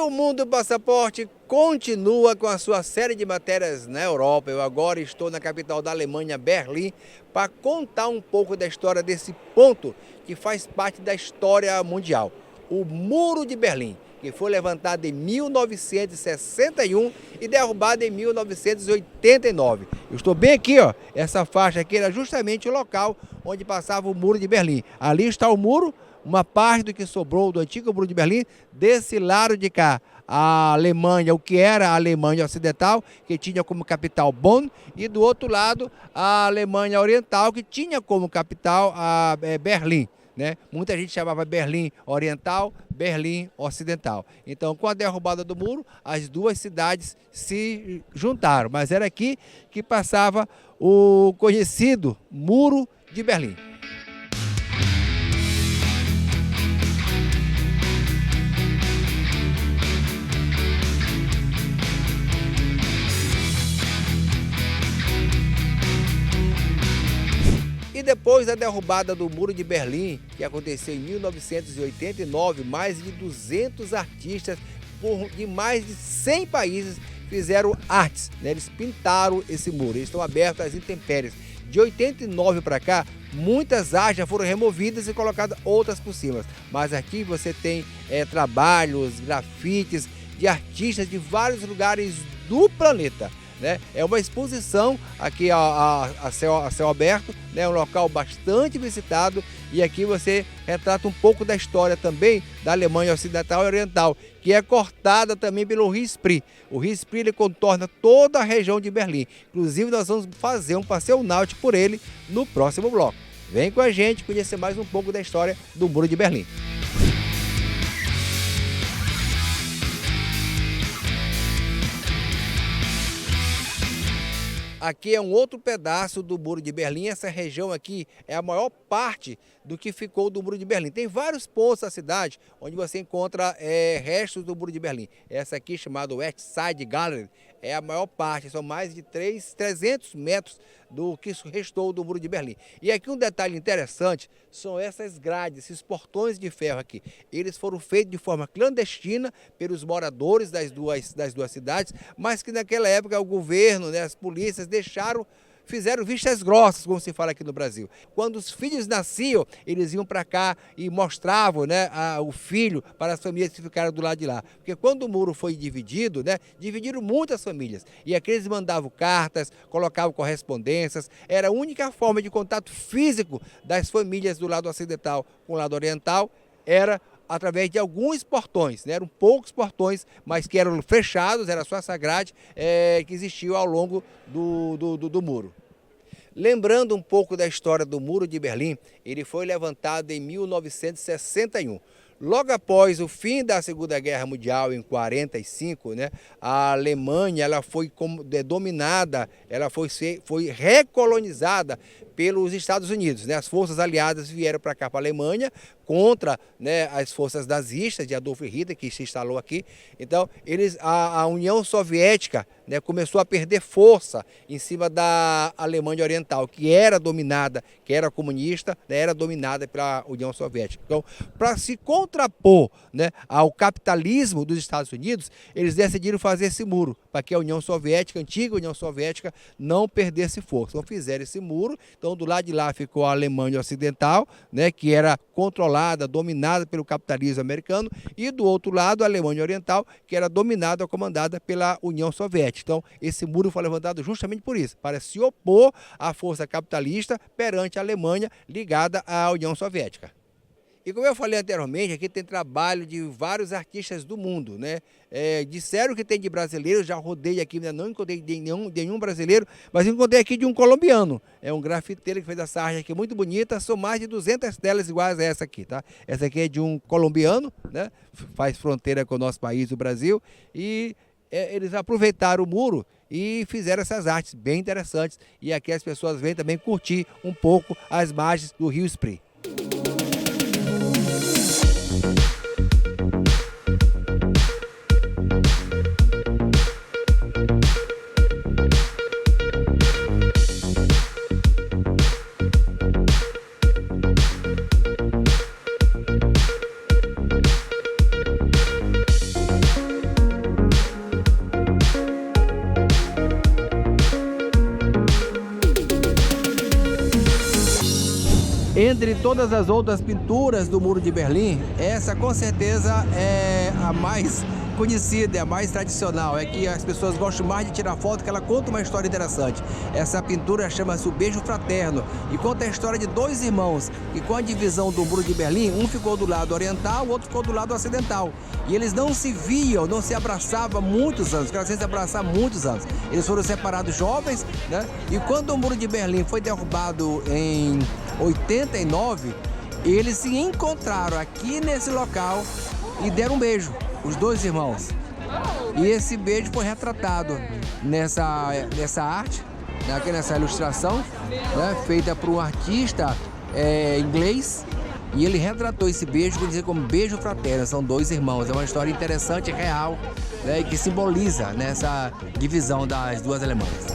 o Mundo Passaporte continua com a sua série de matérias na Europa. Eu agora estou na capital da Alemanha, Berlim, para contar um pouco da história desse ponto que faz parte da história mundial. O Muro de Berlim, que foi levantado em 1961 e derrubado em 1989. Eu estou bem aqui, ó. Essa faixa aqui era justamente o local onde passava o Muro de Berlim. Ali está o muro. Uma parte do que sobrou do antigo Muro de Berlim, desse lado de cá, a Alemanha, o que era a Alemanha Ocidental, que tinha como capital Bonn, e do outro lado a Alemanha Oriental, que tinha como capital Berlim. Né? Muita gente chamava Berlim Oriental, Berlim Ocidental. Então, com a derrubada do muro, as duas cidades se juntaram, mas era aqui que passava o conhecido Muro de Berlim. E depois da derrubada do Muro de Berlim, que aconteceu em 1989, mais de 200 artistas de mais de 100 países fizeram artes, né? Eles pintaram esse muro, eles estão abertos às intempéries. De 89 para cá, muitas artes já foram removidas e colocadas outras por cima. Mas aqui você tem trabalhos, grafites de artistas de vários lugares do planeta. Né? É uma exposição aqui a céu aberto, né? Um local bastante visitado, e aqui você retrata um pouco da história também da Alemanha Ocidental e Oriental, que é cortada também pelo Rio Spree. O Rio Spree ele contorna toda a região de Berlim. Inclusive nós vamos fazer um passeio náutico por ele no próximo bloco. Vem com a gente conhecer mais um pouco da história do Muro de Berlim. Aqui é um outro pedaço do Muro de Berlim. Essa região aqui é a maior parte do que ficou do Muro de Berlim. Tem vários pontos da cidade onde você encontra restos do Muro de Berlim. Essa aqui, chamada West Side Gallery, é a maior parte. São mais de 300 metros do que restou do Muro de Berlim. E aqui um detalhe interessante, são essas grades, esses portões de ferro aqui. Eles foram feitos de forma clandestina pelos moradores das duas cidades, mas que naquela época o governo, né, as polícias fizeram vistas grossas, como se fala aqui no Brasil. Quando os filhos nasciam, eles iam para cá e mostravam, né, o filho para as famílias que ficaram do lado de lá. Porque quando o muro foi dividido, né, dividiram muitas famílias. E aqui eles mandavam cartas, colocavam correspondências. Era a única forma de contato físico das famílias do lado ocidental com o lado oriental, era através de alguns portões, né? Eram poucos portões, mas que eram fechados, era só essa grade que existiu ao longo do muro. Lembrando um pouco da história do Muro de Berlim, ele foi levantado em 1961. Logo após o fim da Segunda Guerra Mundial, em 1945, né, a Alemanha ela foi dominada, ela foi recolonizada pelos Estados Unidos. Né? As forças aliadas vieram para cá, para a Alemanha, contra, né, as forças nazistas de Adolf Hitler, que se instalou aqui. Então, a União Soviética, né, começou a perder força em cima da Alemanha Oriental, que era dominada, que era comunista, né, era dominada pela União Soviética. Então, para se contrapor, né, ao capitalismo dos Estados Unidos, eles decidiram fazer esse muro, para que a União Soviética, a antiga União Soviética, não perdesse força. Então, fizeram esse muro. Então, do lado de lá ficou a Alemanha Ocidental, né, que era controlada, dominada pelo capitalismo americano, e do outro lado a Alemanha Oriental, que era dominada, comandada pela União Soviética. Então, esse muro foi levantado justamente por isso, para se opor à força capitalista perante a Alemanha ligada à União Soviética. E como eu falei anteriormente, aqui tem trabalho de vários artistas do mundo, né? Disseram que tem de brasileiros, já rodei aqui, ainda não encontrei de nenhum brasileiro, mas encontrei aqui de um colombiano. É um grafiteiro que fez essa arte aqui muito bonita, são mais de 200 telas iguais a essa aqui, tá? Essa aqui é de um colombiano, né? Faz fronteira com o nosso país, o Brasil, e eles aproveitaram o muro e fizeram essas artes bem interessantes. E aqui as pessoas vêm também curtir um pouco as margens do Rio Spree. Dentre todas as outras pinturas do Muro de Berlim, essa com certeza é a mais conhecida, é a mais tradicional, é que as pessoas gostam mais de tirar foto, que ela conta uma história interessante. Essa pintura chama-se O Beijo Fraterno e conta a história de dois irmãos que, com a divisão do Muro de Berlim, um ficou do lado oriental, o outro ficou do lado ocidental. E eles não se viam, não se abraçavam há muitos anos, ficaram sem se abraçar há muitos anos. Eles foram separados jovens, né? E quando o Muro de Berlim foi derrubado em 89, eles se encontraram aqui nesse local e deram um beijo, os dois irmãos. E esse beijo foi retratado nessa arte, aqui nessa ilustração, né, feita por um artista inglês. E ele retratou esse beijo, como beijo fraterno, são dois irmãos. É uma história interessante, real, né, que simboliza nessa divisão das duas Alemanhas.